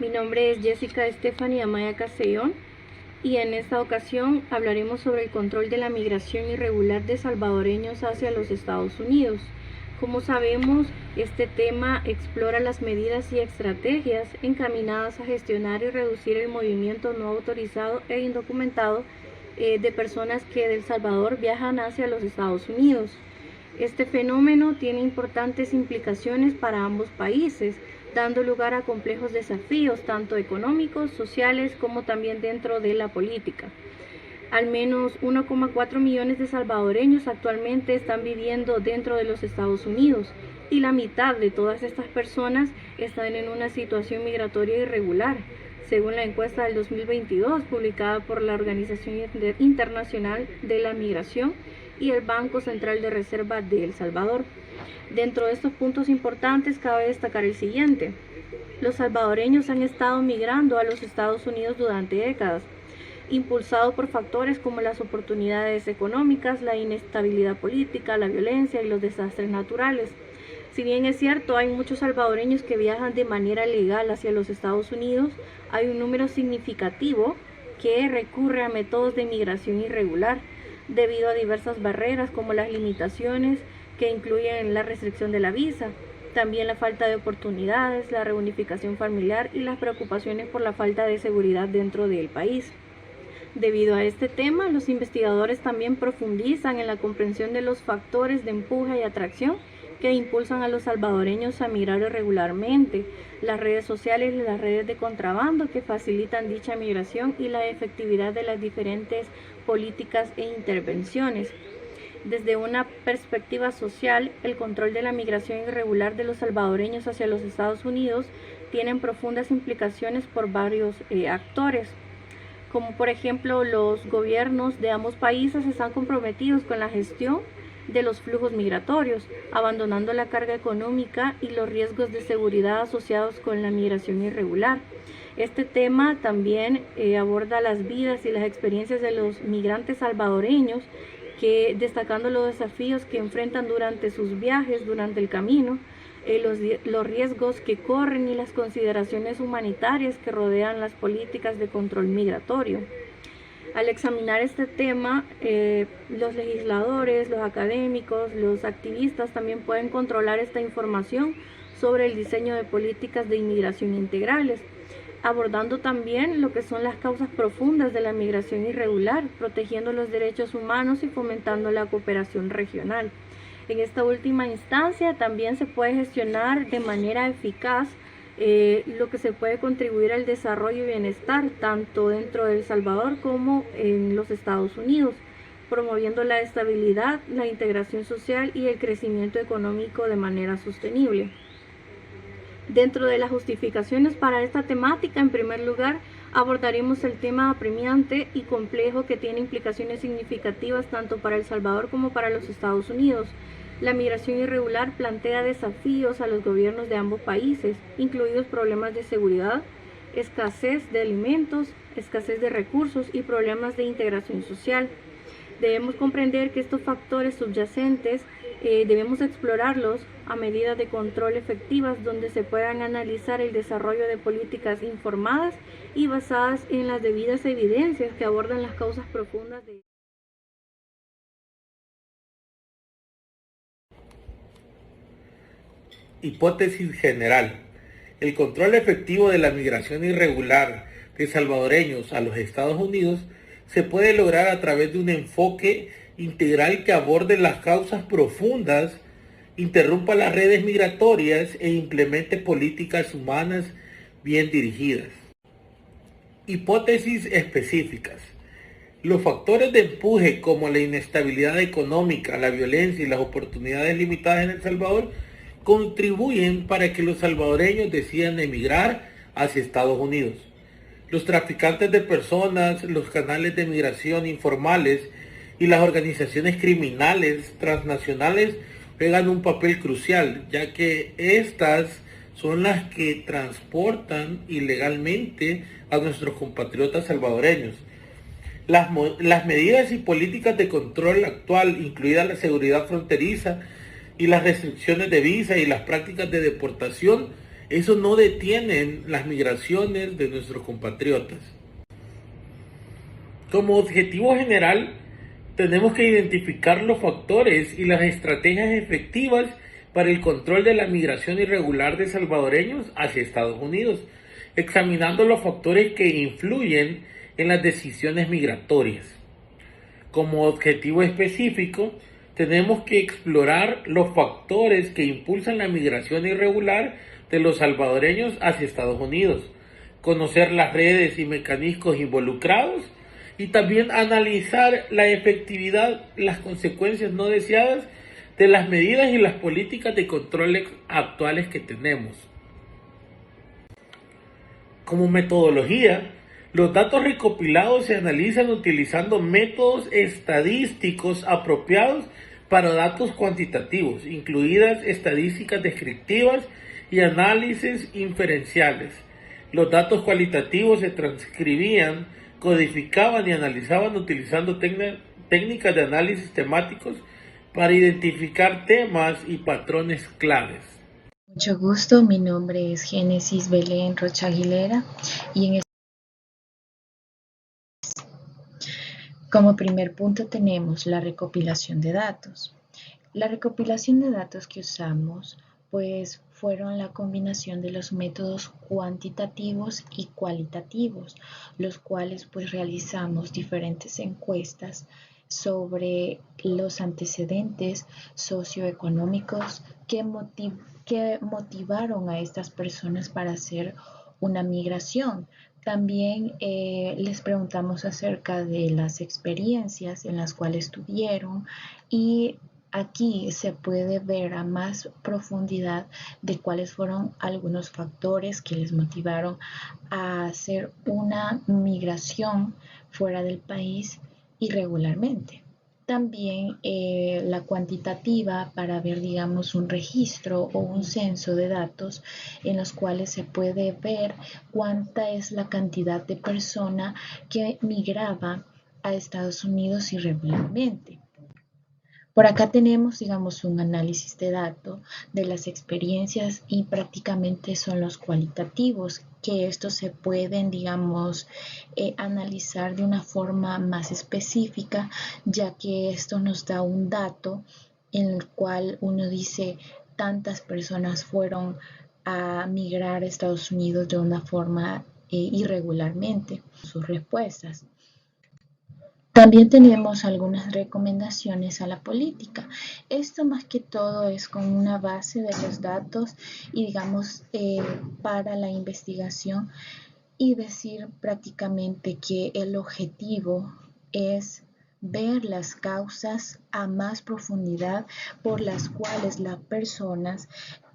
Mi nombre es Jessica Stephanie Amaya Castellón y en esta ocasión hablaremos sobre el control de la migración irregular de salvadoreños hacia los Estados Unidos. Como sabemos, este tema explora las medidas y estrategias encaminadas a gestionar y reducir el movimiento no autorizado e indocumentado de personas que de El Salvador viajan hacia los Estados Unidos. Este fenómeno tiene importantes implicaciones para ambos países, dando lugar a complejos desafíos, tanto económicos, sociales, como también dentro de la política. Al menos 1,4 millones de salvadoreños actualmente están viviendo dentro de los Estados Unidos y la mitad de todas estas personas están en una situación migratoria irregular, según la encuesta del 2022 publicada por la Organización Internacional de la Migración y el Banco Central de Reserva de El Salvador. Dentro de estos puntos importantes cabe destacar el siguiente. Los salvadoreños han estado migrando a los Estados Unidos durante décadas, impulsado por factores como las oportunidades económicas, la inestabilidad política, la violencia y los desastres naturales. Si bien es cierto, hay muchos salvadoreños que viajan de manera legal hacia los Estados Unidos, hay un número significativo que recurre a métodos de migración irregular, debido a diversas barreras como las limitaciones que incluyen la restricción de la visa, también la falta de oportunidades, la reunificación familiar y las preocupaciones por la falta de seguridad dentro del país. Debido a este tema, los investigadores también profundizan en la comprensión de los factores de empuje y atracción que impulsan a los salvadoreños a migrar irregularmente, las redes sociales y las redes de contrabando que facilitan dicha migración y la efectividad de las diferentes políticas e intervenciones. Desde una perspectiva social, el control de la migración irregular de los salvadoreños hacia los Estados Unidos tienen profundas implicaciones por varios actores, como por ejemplo los gobiernos de ambos países están comprometidos con la gestión de los flujos migratorios, abandonando la carga económica y los riesgos de seguridad asociados con la migración irregular. Este tema también aborda las vidas y las experiencias de los migrantes salvadoreños, destacando los desafíos que enfrentan durante sus viajes, durante el camino, los riesgos que corren y las consideraciones humanitarias que rodean las políticas de control migratorio. Al examinar este tema, los legisladores, los académicos, los activistas también pueden controlar esta información sobre el diseño de políticas de inmigración integrales, abordando también lo que son las causas profundas de la migración irregular, protegiendo los derechos humanos y fomentando la cooperación regional. En esta última instancia también se puede gestionar de manera eficaz lo que se puede contribuir al desarrollo y bienestar tanto dentro de El Salvador como en los Estados Unidos, promoviendo la estabilidad, la integración social y el crecimiento económico de manera sostenible. Dentro de las justificaciones para esta temática, en primer lugar, abordaremos el tema apremiante y complejo que tiene implicaciones significativas tanto para El Salvador como para los Estados Unidos. La migración irregular plantea desafíos a los gobiernos de ambos países, incluidos problemas de seguridad, escasez de alimentos, escasez de recursos y problemas de integración social. Debemos comprender que estos factores subyacentes debemos explorarlos a medidas de control efectivas donde se puedan analizar el desarrollo de políticas informadas y basadas en las debidas evidencias que abordan las causas profundas de... Hipótesis general. El control efectivo de la migración irregular de salvadoreños a los Estados Unidos se puede lograr a través de un enfoque integral que aborde las causas profundas, interrumpa las redes migratorias e implemente políticas humanas bien dirigidas. Hipótesis específicas. Los factores de empuje como la inestabilidad económica, la violencia y las oportunidades limitadas en El Salvador contribuyen para que los salvadoreños decidan emigrar hacia Estados Unidos. Los traficantes de personas, los canales de migración informales y las organizaciones criminales transnacionales juegan un papel crucial, ya que estas son las que transportan ilegalmente a nuestros compatriotas salvadoreños. Las medidas y políticas de control actual, incluida la seguridad fronteriza y las restricciones de visa y las prácticas de deportación, Eso no detiene las migraciones de nuestros compatriotas. Como objetivo general, tenemos que identificar los factores y las estrategias efectivas para el control de la migración irregular de salvadoreños hacia Estados Unidos, examinando los factores que influyen en las decisiones migratorias. Como objetivo específico, tenemos que explorar los factores que impulsan la migración irregular de los salvadoreños hacia Estados Unidos, conocer las redes y mecanismos involucrados y también analizar la efectividad, las consecuencias no deseadas de las medidas y las políticas de control actuales que tenemos. Como metodología, los datos recopilados se analizan utilizando métodos estadísticos apropiados para datos cuantitativos, incluidas estadísticas descriptivas y análisis inferenciales. Los datos cualitativos se transcribían, codificaban y analizaban utilizando técnicas de análisis temáticos para identificar temas y patrones claves. Mucho gusto, mi nombre es Génesis Belén Rocha Aguilera y como primer punto tenemos la recopilación de datos. La recopilación de datos que usamos pues fueron la combinación de los métodos cuantitativos y cualitativos, los cuales pues realizamos diferentes encuestas sobre los antecedentes socioeconómicos que motivaron a estas personas para hacer una migración. También les preguntamos acerca de las experiencias en las cuales tuvieron y aquí se puede ver a más profundidad de cuáles fueron algunos factores que les motivaron a hacer una migración fuera del país irregularmente. También la cuantitativa para ver, digamos, un registro o un censo de datos en los cuales se puede ver cuánta es la cantidad de personas que migraba a Estados Unidos irregularmente. Por acá tenemos, digamos, un análisis de datos de las experiencias y prácticamente son los cualitativos, que estos se pueden, digamos, analizar de una forma más específica, ya que esto nos da un dato en el cual uno dice tantas personas fueron a migrar a Estados Unidos de una forma irregularmente, sus respuestas. También tenemos algunas recomendaciones a la política. Esto más que todo es con una base de los datos y digamos para la investigación y decir prácticamente que el objetivo es ver las causas a más profundidad por las cuales las personas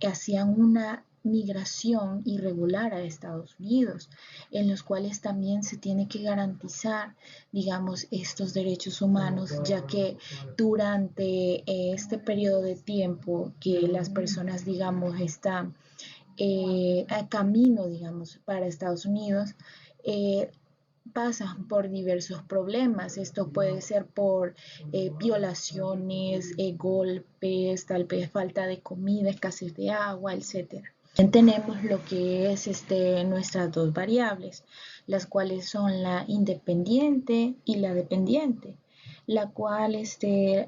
hacían una migración irregular a Estados Unidos, en los cuales también se tiene que garantizar, digamos, estos derechos humanos, ya que durante este periodo de tiempo que las personas, digamos, están a camino, digamos, para Estados Unidos, pasan por diversos problemas. Esto puede ser por violaciones, golpes, tal vez falta de comida, escasez de agua, etcétera. Tenemos lo que es nuestras dos variables, las cuales son la independiente y la dependiente, la cual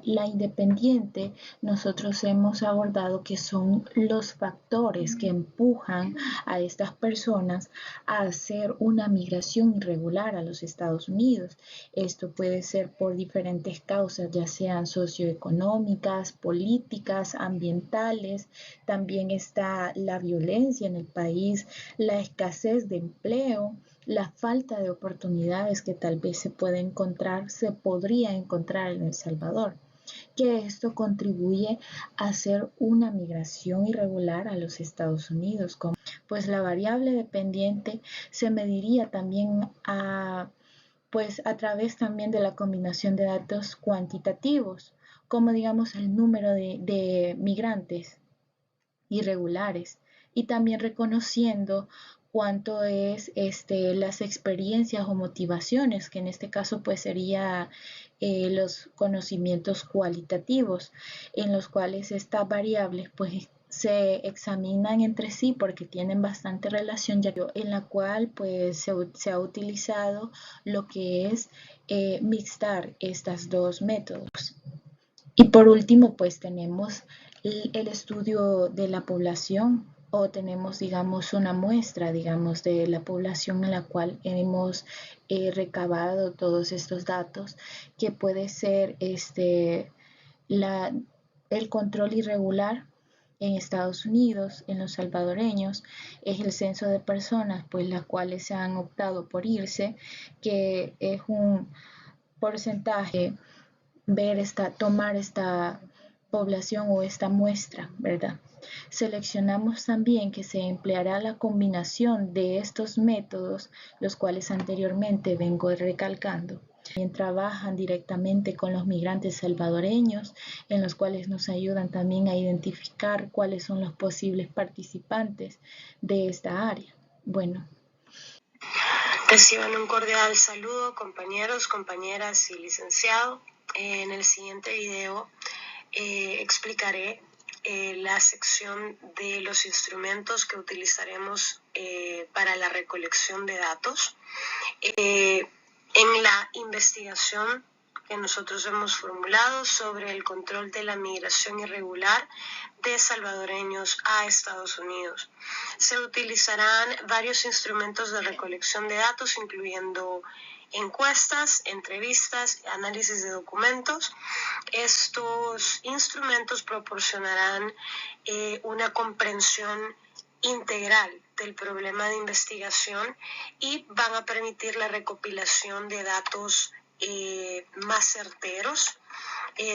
la independiente nosotros hemos abordado que son los factores que empujan a estas personas a hacer una migración irregular a los Estados Unidos. Esto puede ser por diferentes causas, ya sean socioeconómicas, políticas, ambientales. También está la violencia en el país, la escasez de empleo, la falta de oportunidades que tal vez se podría encontrar en El Salvador, que esto contribuye a hacer una migración irregular a los Estados Unidos. Pues la variable dependiente se mediría también a través también de la combinación de datos cuantitativos, como digamos el número de migrantes irregulares y también reconociendo cuánto es las experiencias o motivaciones, que en este caso pues sería los conocimientos cualitativos, en los cuales estas variables pues se examinan entre sí porque tienen bastante relación, ya que en la cual pues se ha utilizado lo que es mixtar estos dos métodos. Y por último, pues tenemos el estudio de la población o tenemos, digamos, una muestra, digamos, de la población en la cual hemos recabado todos estos datos, que puede ser el control irregular en Estados Unidos, en los salvadoreños, es el censo de personas, pues las cuales se han optado por irse, que es un porcentaje tomar esta población o esta muestra, ¿verdad? Seleccionamos también que se empleará la combinación de estos métodos, los cuales anteriormente vengo recalcando. También trabajan directamente con los migrantes salvadoreños, en los cuales nos ayudan también a identificar cuáles son los posibles participantes de esta área. Bueno. Reciban un cordial saludo, compañeros, compañeras y licenciado. En el siguiente video explicaré la sección de los instrumentos que utilizaremos para la recolección de datos. En la investigación que nosotros hemos formulado sobre el control de la migración irregular de salvadoreños a Estados Unidos. Se utilizarán varios instrumentos de recolección de datos, incluyendo encuestas, entrevistas, análisis de documentos. Estos instrumentos proporcionarán una comprensión integral del problema de investigación y van a permitir la recopilación de datos más certeros,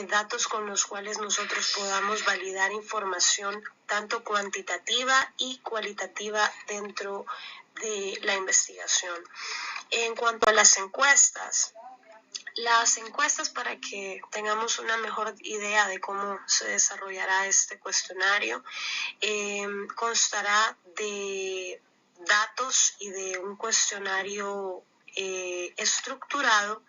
datos con los cuales nosotros podamos validar información tanto cuantitativa y cualitativa dentro de la investigación. En cuanto a las encuestas, para que tengamos una mejor idea de cómo se desarrollará este cuestionario, constará de datos y de un cuestionario estructurado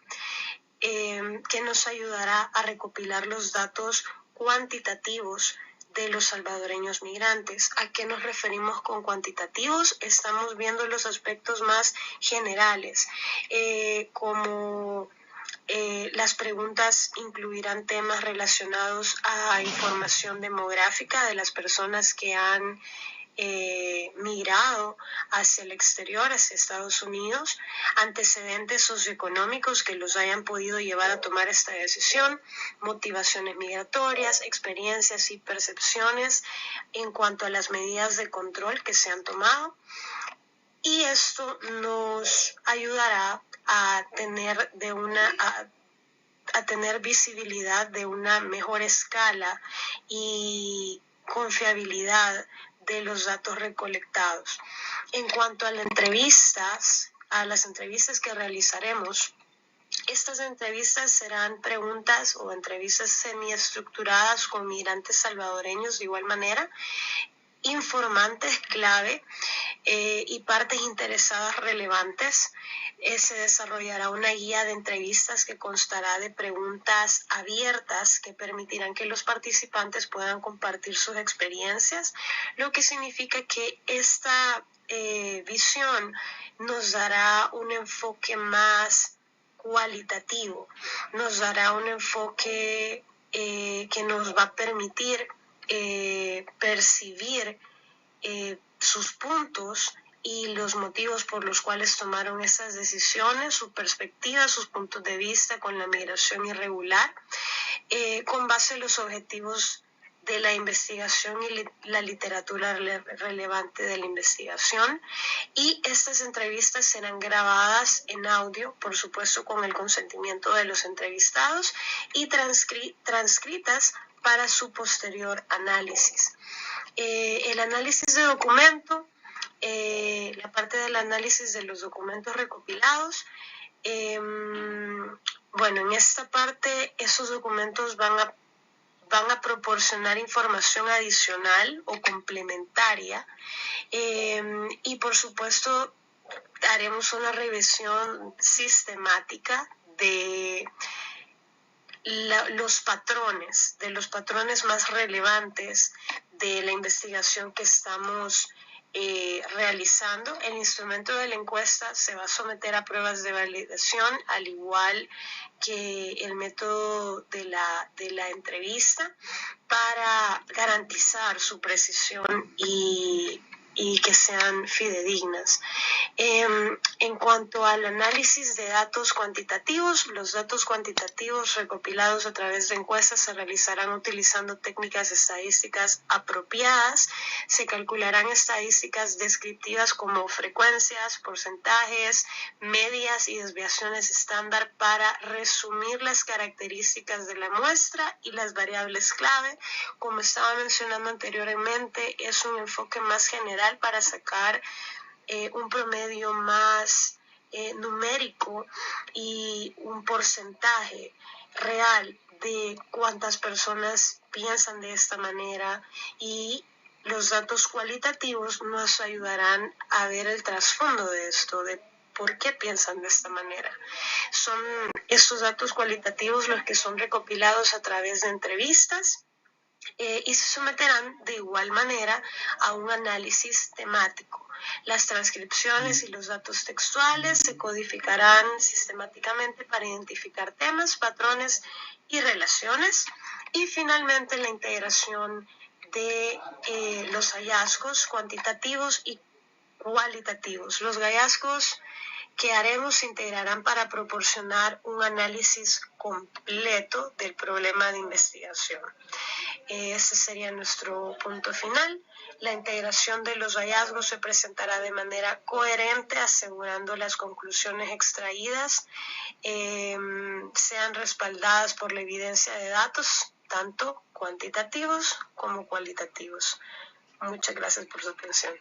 que nos ayudará a recopilar los datos cuantitativos de los salvadoreños migrantes. ¿A qué nos referimos con cuantitativos? Estamos viendo los aspectos más generales, como las preguntas incluirán temas relacionados a información demográfica de las personas que han migrado hacia el exterior, hacia Estados Unidos, antecedentes socioeconómicos que los hayan podido llevar a tomar esta decisión, motivaciones migratorias, experiencias y percepciones en cuanto a las medidas de control que se han tomado. Y esto nos ayudará a tener visibilidad de una mejor escala y confiabilidad de los datos recolectados. En cuanto a las entrevistas que realizaremos, estas entrevistas serán preguntas o entrevistas semiestructuradas con migrantes salvadoreños de igual manera, informantes clave y partes interesadas relevantes. Se desarrollará una guía de entrevistas que constará de preguntas abiertas que permitirán que los participantes puedan compartir sus experiencias, lo que significa que esta visión nos dará un enfoque más cualitativo, nos dará un enfoque que nos va a permitir percibir sus puntos y los motivos por los cuales tomaron esas decisiones, su perspectiva, sus puntos de vista con la migración irregular, con base en los objetivos de la investigación y la literatura relevante de la investigación. Y estas entrevistas serán grabadas en audio, por supuesto con el consentimiento de los entrevistados, y transcritas para su posterior análisis. El análisis de documento, la parte del análisis de los documentos recopilados, bueno, en esta parte esos documentos van a proporcionar información adicional o complementaria y por supuesto haremos una revisión sistemática de los patrones más relevantes de la investigación que estamos realizando. El instrumento de la encuesta se va a someter a pruebas de validación, al igual que el método de la entrevista, para garantizar su precisión y que sean fidedignas. En cuanto al análisis de datos cuantitativos, los datos cuantitativos recopilados a través de encuestas se realizarán utilizando técnicas estadísticas apropiadas. Se calcularán estadísticas descriptivas como frecuencias, porcentajes, medias y desviaciones estándar para resumir las características de la muestra y las variables clave. Como estaba mencionando anteriormente, es un enfoque más general para sacar un promedio más numérico y un porcentaje real de cuántas personas piensan de esta manera, y los datos cualitativos nos ayudarán a ver el trasfondo de esto, de por qué piensan de esta manera. Son estos datos cualitativos los que son recopilados a través de entrevistas y se someterán de igual manera a un análisis temático. Las transcripciones y los datos textuales se codificarán sistemáticamente para identificar temas, patrones y relaciones. Y finalmente la integración de los hallazgos cuantitativos y cualitativos. Los hallazgos que haremos se integrarán para proporcionar un análisis completo del problema de investigación. Ese sería nuestro punto final. La integración de los hallazgos se presentará de manera coherente, asegurando las conclusiones extraídas sean respaldadas por la evidencia de datos, tanto cuantitativos como cualitativos. Muchas gracias por su atención.